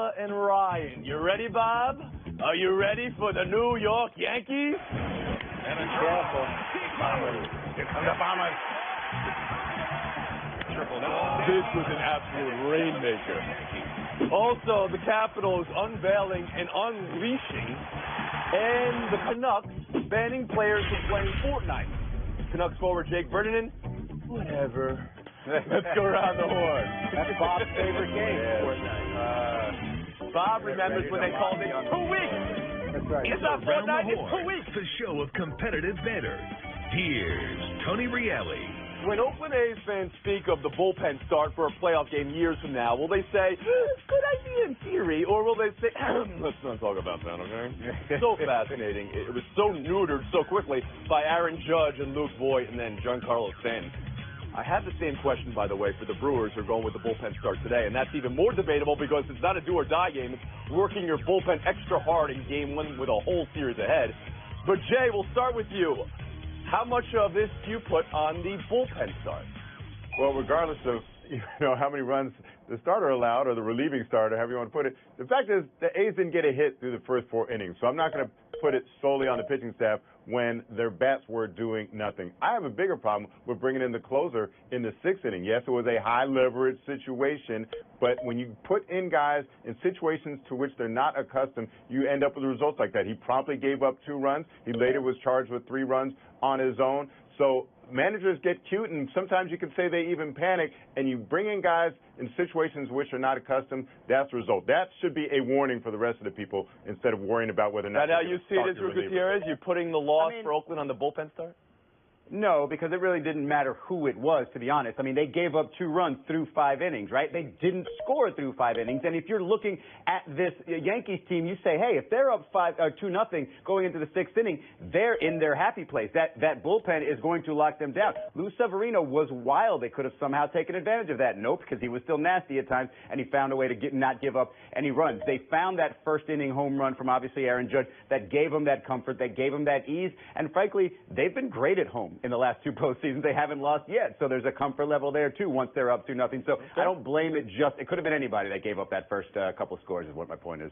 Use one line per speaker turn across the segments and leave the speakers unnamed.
Bubba and Ryan. You ready, Bob? Are you ready for the New York Yankees?
And a careful.
Here come the Bombers. This was an absolute rainmaker. Also, the Capitals unveiling and unleashing, and the Canucks banning players from playing Fortnite. Canucks forward Jake Vernon, whatever. Let's go around the horn.
That's Bob's favorite game,
Yeah.
Fortnite.
Bob remembers when they called it 2 weeks.
That's right.
It's not
Around
Fortnite,
the
it's 2
Horn,
weeks.
the show of competitive banter. Here's Tony Reale.
When Oakland A's fans speak of the bullpen start for a playoff game years from now, will they say, good idea in theory, or will they say, let's not talk about that, okay? So fascinating. It was so neutered so quickly by Aaron Judge and Luke Voigt and then Giancarlo Stanton. I have the same question, by the way, for the Brewers who are going with the bullpen start today, and that's even more debatable because it's not a do-or-die game. It's working your bullpen extra hard in Game 1 with a whole series ahead. But, Jay, we'll start with you. How much of this do you put on the bullpen start?
Well, regardless of how many runs the starter allowed or the relieving starter, however you want to put it, the fact is the A's didn't get a hit through the first 4 innings. So I'm not going to put it solely on the pitching staff when their bats were doing nothing. I have a bigger problem with bringing in the closer in the 6th inning. Yes, it was a high leverage situation, but when you put in guys in situations to which they're not accustomed, you end up with results like that. He promptly gave up 2 runs. He later was charged with 3 runs on his own. So managers get cute, and sometimes you can say they even panic, and you bring in guys in situations which are not accustomed. That's the result. That should be a warning for the rest of the people instead of worrying about whether or not.
Now you see it as Gutierrez? You're putting the loss for Oakland on the bullpen start?
No, because it really didn't matter who it was, to be honest. I mean, they gave up 2 runs through 5 innings, right? They didn't score through 5 innings. And if you're looking at this Yankees team, you say, hey, if they're up 2-0 going into the 6th inning, they're in their happy place. That bullpen is going to lock them down. Lou Severino was wild. They could have somehow taken advantage of that. Nope, because he was still nasty at times, and he found a way to not give up any runs. They found that first inning home run from obviously Aaron Judge that gave them that comfort, that gave them that ease. And frankly, they've been great at home. In the last 2 postseasons, they haven't lost yet. So there's a comfort level there, too, once they're up 2-0. So I don't blame it it could have been anybody that gave up that first couple of scores is what my point is.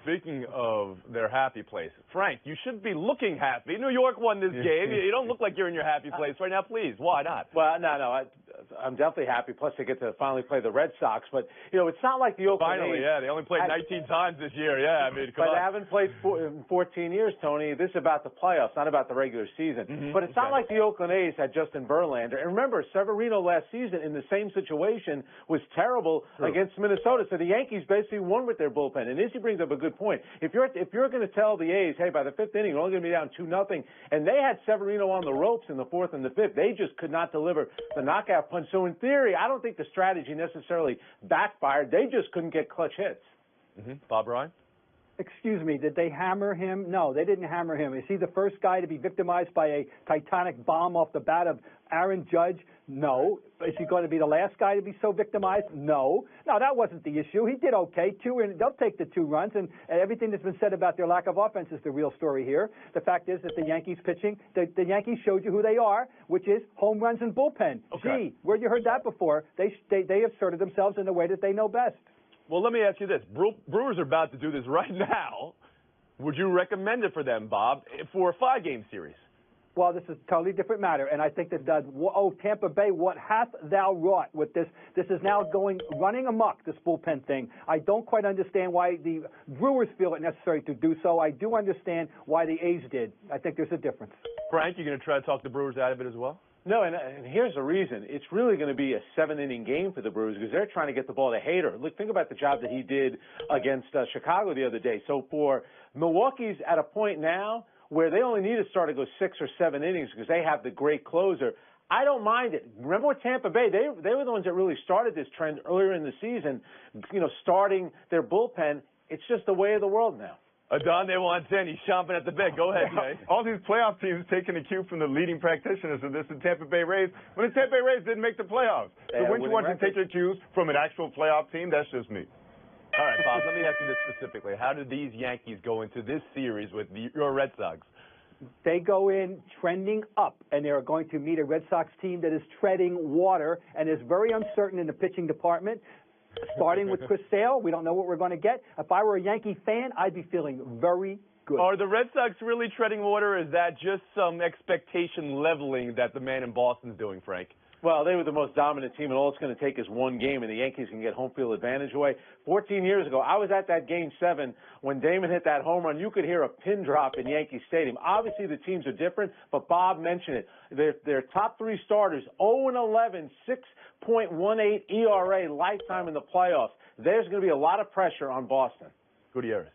Speaking of their happy place, Frank, you should be looking happy. New York won this game. You don't look like you're in your happy place right now. Please, why not?
Well, no, I'm definitely happy. Plus, they get to finally play the Red Sox. But, it's not like the Oakland
Finally,
A's.
yeah. They only played 19 times this year. Yeah, I mean, come on.
But they haven't played in 14 years, Tony. This is about the playoffs, not about the regular season. But it's not like the Oakland A's had Justin Verlander. And remember, Severino last season in the same situation was terrible against Minnesota. So the Yankees basically won with their bullpen. And Izzy brings up a good point. If you're going to tell the A's, hey, by the 5th inning, we're only going to be down 2-0, and they had Severino on the ropes in the 4th and the 5th, they just could not deliver the knockout punch. So in theory, I don't think the strategy necessarily backfired. They just couldn't get clutch hits.
Bob Ryan?
Excuse me, did they hammer him? No, they didn't hammer him. Is he the first guy to be victimized by a Titanic bomb off the bat of Aaron Judge? No. Is he going to be the last guy to be so victimized? No. No, that wasn't the issue. He did okay. They'll take the 2 runs, and everything that's been said about their lack of offense is the real story here. The fact is that the Yankees pitching, the Yankees showed you who they are, which is home runs and bullpen.
Okay.
Gee, where you heard that before? They asserted themselves in the way that they know best.
Well, let me ask you this. Brewers are about to do this right now. Would you recommend it for them, Bob, for a 5-game series?
Well, this is a totally different matter, and I think that, Tampa Bay, what hast thou wrought with this? This is now running amok, this bullpen thing. I don't quite understand why the Brewers feel it necessary to do so. I do understand why the A's did. I think there's a difference.
Frank, you going to try to talk the Brewers out of it as well?
No, and here's the reason. It's really going to be a 7-inning game for the Brewers because they're trying to get the ball to Hader. Look, think about the job that he did against Chicago the other day. So for Milwaukee's at a point now where they only need to start to go 6 or 7 innings because they have the great closer. I don't mind it. Remember with Tampa Bay, they were the ones that really started this trend earlier in the season, starting their bullpen. It's just the way of the world now.
Adon, they want 10. He's chomping at the bit. Go ahead, Jay.
All these playoff teams taking a cue from the leading practitioners of this, the Tampa Bay Rays, when the Tampa Bay Rays didn't make the playoffs. So wouldn't you want to take your cues from an actual playoff team? That's just me.
All right, Bob, let me ask you this specifically. How did these Yankees go into this series with your Red Sox?
They go in trending up, and they are going to meet a Red Sox team that is treading water and is very uncertain in the pitching department. starting with Chris Sale. We don't know what we're going to get. If I were a Yankee fan, I'd be feeling very good.
Are the Red Sox really treading water, or is that just some expectation leveling that the man in Boston's doing, Frank?
Well, they were the most dominant team, and all it's going to take is one game, and the Yankees can get home field advantage away. 14 years ago, I was at that Game 7 when Damon hit that home run. You could hear a pin drop in Yankee Stadium. Obviously, the teams are different, but Bob mentioned it. Their top three starters, 0-11, 6.18 ERA lifetime in the playoffs. There's going to be a lot of pressure on Boston.
Gutierrez.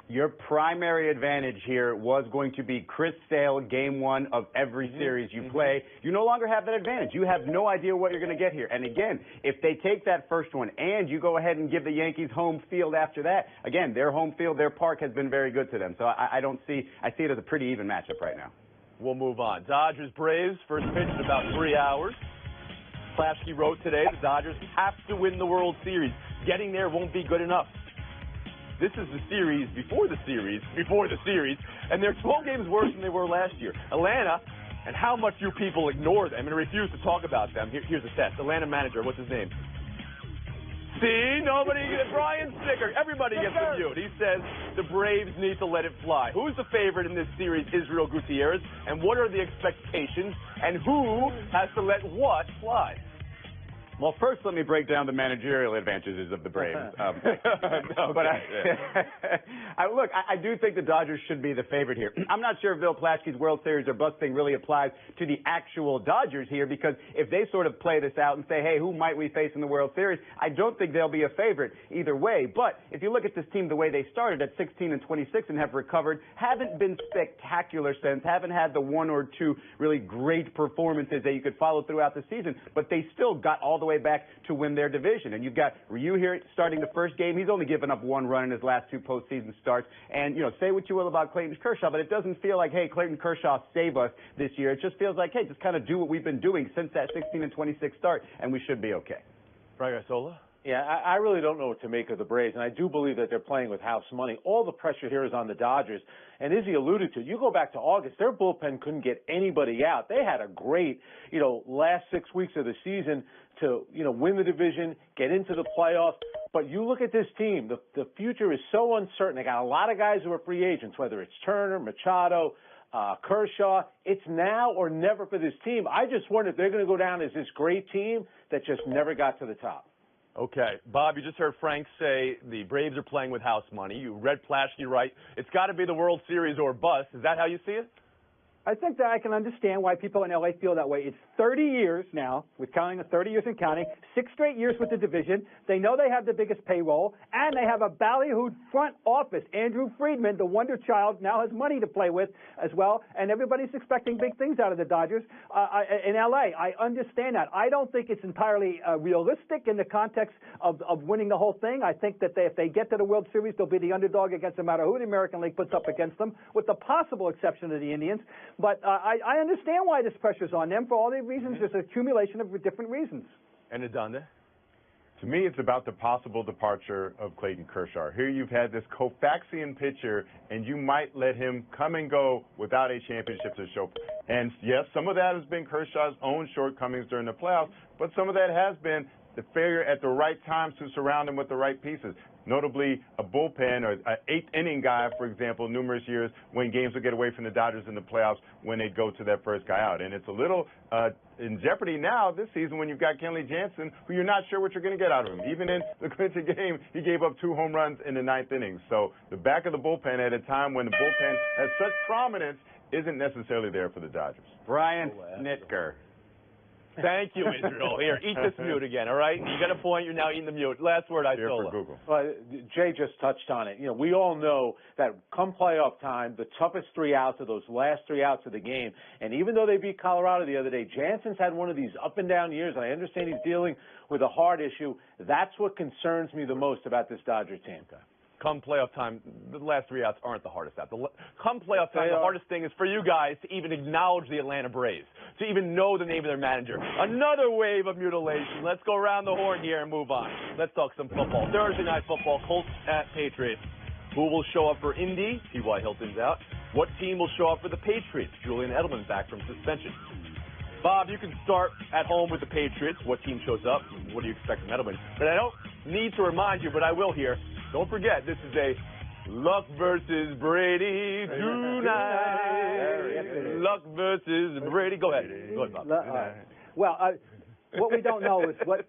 Your primary advantage here was going to be Chris Sale, game one of every series you play. You no longer have that advantage. You have no idea what you're going to get here. And again, if they take that first one and you go ahead and give the Yankees home field after that, again, their home field, their park has been very good to them. So I see it as a pretty even matchup right now.
We'll move on. Dodgers-Braves, first pitch in about 3 hours. Plaschke wrote today the Dodgers have to win the World Series. Getting there won't be good enough. This is the series before the series, and they're 12 games worse than they were last year. Atlanta, and how much you people ignore them and refuse to talk about them. Here's a test. Atlanta manager, what's his name? See, Brian Sticker. Everybody gets a mute. He says the Braves need to let it fly. Who's the favorite in this series, Israel Gutierrez? And what are the expectations? And who has to let what fly?
Well, first, let me break down the managerial advantages of the Braves. But I do think the Dodgers should be the favorite here. I'm not sure if Bill Plaschke's World Series or bust thing really applies to the actual Dodgers here, because if they sort of play this out and say, hey, who might we face in the World Series, I don't think they'll be a favorite either way. But if you look at this team the way they started at 16-26 and have recovered, haven't been spectacular since, haven't had the one or two really great performances that you could follow throughout the season, but they still got all the way back to win their division. And you've got Ryu here starting the first game. He's only given up one run in his last two postseason starts. And, say what you will about Clayton Kershaw, but it doesn't feel like, hey, Clayton Kershaw save us this year. It just feels like, hey, just kind of do what we've been doing since that 16-26 start, and we should be okay.
Frank Isola?
Yeah, I really don't know what to make of the Braves, and I do believe that they're playing with house money. All the pressure here is on the Dodgers, and as he alluded to, you go back to August, their bullpen couldn't get anybody out. They had a great, last 6 weeks of the season to, win the division, get into the playoffs. But you look at this team, the future is so uncertain. They got a lot of guys who are free agents, whether it's Turner, Machado, Kershaw. It's now or never for this team. I just wonder if they're going to go down as this great team that just never got to the top.
Okay. Bob, you just heard Frank say the Braves are playing with house money. You read Plaschke right. It's got to be the World Series or bust. Is that how you see it?
I think that I can understand why people in L.A. feel that way. It's 30 years now, we're counting the 30 years and counting, 6 straight years with the division. They know they have the biggest payroll, and they have a ballyhooed front office. Andrew Friedman, the wonder child, now has money to play with as well, and everybody's expecting big things out of the Dodgers in L.A. I understand that. I don't think it's entirely realistic in the context of winning the whole thing. I think that if they get to the World Series, they'll be the underdog against no matter who the American League puts up against them, with the possible exception of the Indians. But I understand why this pressure's on them for all the reasons. There's an accumulation of different reasons.
And Adonde?
To me, it's about the possible departure of Clayton Kershaw. Here you've had this Koufaxian pitcher, and you might let him come and go without a championship to show. And, yes, some of that has been Kershaw's own shortcomings during the playoffs, but some of that has been the failure at the right times to surround him with the right pieces. Notably, a bullpen or an eighth-inning guy, for example, numerous years when games would get away from the Dodgers in the playoffs when they'd go to that first guy out. And it's a little in jeopardy now this season when you've got Kenley Jansen, who you're not sure what you're going to get out of him. Even in the Clinton game, he gave up 2 home runs in the 9th inning. So the back of the bullpen at a time when the bullpen has such prominence isn't necessarily there for the Dodgers.
Brian Snitker.
Thank you, Israel. Here, eat this mute again, all right? You got a point. You're now eating the mute. Last word,
Here
Isola.
for Google.
Well, Jay just touched on it. We all know that come playoff time, the toughest 3 outs are those last 3 outs of the game. And even though they beat Colorado the other day, Jansen's had one of these up and down years, and I understand he's dealing with a heart issue. That's what concerns me the most about this Dodger team.
Okay. Come playoff time, the last 3 outs aren't the hardest out. Come playoff time, the hardest thing is for you guys to even acknowledge the Atlanta Braves, to even know the name of their manager. Another wave of mutilation. Let's go around the horn here and move on. Let's talk some football. Thursday night football, Colts at Patriots. Who will show up for Indy? T.Y. Hilton's out. What team will show up for the Patriots? Julian Edelman back from suspension. Bob, you can start at home with the Patriots. What team shows up? What do you expect from Edelman? But I know need to remind you, but I will here. Don't forget, this is a Luck versus Brady tonight. Luck versus Brady. Go ahead. Go ahead, Bob.
Well, what we don't know is what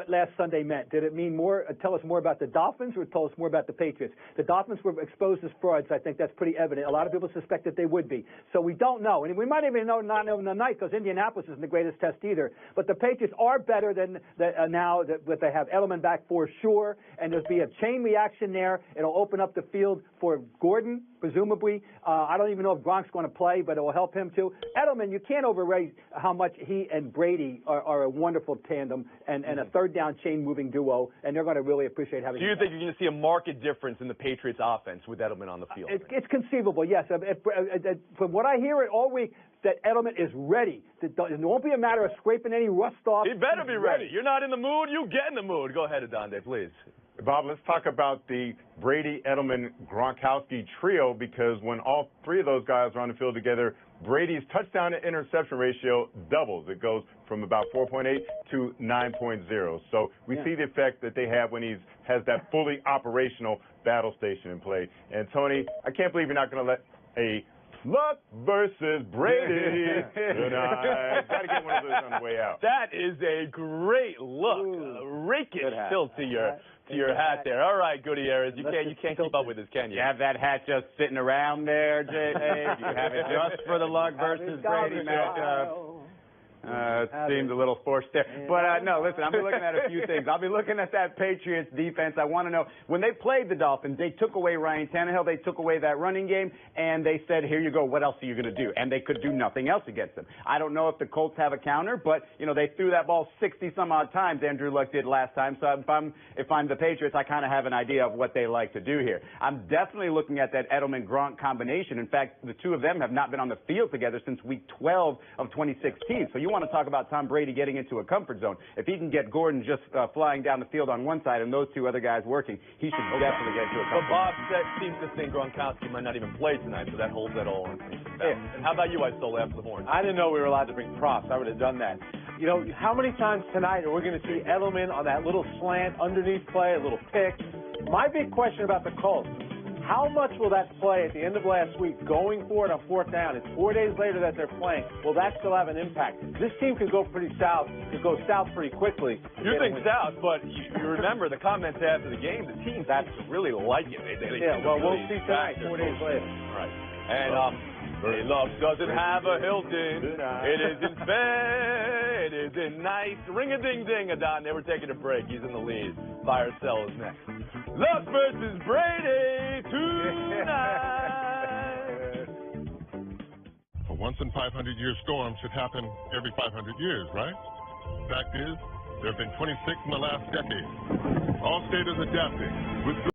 last Sunday meant. Did it mean more? Tell us more about the Dolphins, or tell us more about the Patriots? The Dolphins were exposed as frauds. I think that's pretty evident. A lot of people suspect that they would be. So we don't know, and we might even not know tonight because Indianapolis isn't the greatest test either. But the Patriots are better than now that they have Edelman back for sure, and there'll be a chain reaction there. It'll open up the field for Gordon, presumably. I don't even know if Gronk's going to play, but it will help him too. Edelman, you can't overrate how much he and Brady are a wonderful tandem and a third down chain moving duo, and they're going to really appreciate having.
Do you think you're going to see a marked difference in the Patriots offense with Edelman on the field?
It's conceivable, yes. From what I hear all week, that Edelman is ready. It won't be a matter of scraping any rust off.
He better be ready. You're not in the mood, you get in the mood. Go ahead, Adonde, please.
Bob, let's talk about the Brady, Edelman, Gronkowski trio, because when all three of those guys are on the field together, Brady's touchdown to interception ratio doubles. It goes from about 4.8 to 9.0. So we see the effect that they have when he has that fully operational battle station in play. And Tony, I can't believe you're not going to let a Luck versus Brady tonight. Got to get one of those on the way out.
That is a great look. Rakish tilt to your hat there. All right, Gutierrez, you can't keep up with this, can you?
You have that hat just sitting around there, J.A. You have it just for the Luck versus Brady matchup. It seemed a little forced there. But, no, listen, I'll be looking at a few things. I'll be looking at that Patriots defense. I want to know, when they played the Dolphins, they took away Ryan Tannehill, they took away that running game, and they said, here you go, what else are you going to do? And they could do nothing else against them. I don't know if the Colts have a counter, but, you know, they threw that ball 60-some-odd times, Andrew Luck did last time. So if I'm the Patriots, I kind of have an idea of what they like to do here. I'm definitely looking at that Edelman-Gronk combination. In fact, the two of them have not been on the field together since week 12 of 2016. So you want to talk about Tom Brady getting into a comfort zone. If he can get Gordon just flying down the field on one side and those two other guys working, he should definitely get into a comfort zone.
But Bob seems to think Gronkowski might not even play tonight, so that holds that all. And how about you, I stole after the horn?
I didn't know we were allowed to bring props. I would have done that. You know, how many times tonight are we going to see Edelman on that little slant underneath play, a little pick? My big question about the Colts, how much will that play at the end of last week going for it on fourth down? It's 4 days later that they're playing. Will that still have an impact? This team could go pretty south. Could go south pretty quickly.
You think south, but you remember the comments after the game. The team seems to really like it.
We'll see tonight, 4 days later.
All right. And Brady Love doesn't have a Hilton. It isn't fair. It isn't nice. Ring-a-ding-ding, Adon. They were taking a break. He's in the lead. Buy or sell is next. Luck versus Brady tonight.
A once-in-500-year storm should happen every 500 years, right? Fact is, there have been 26 in the last decade. All state is adapting with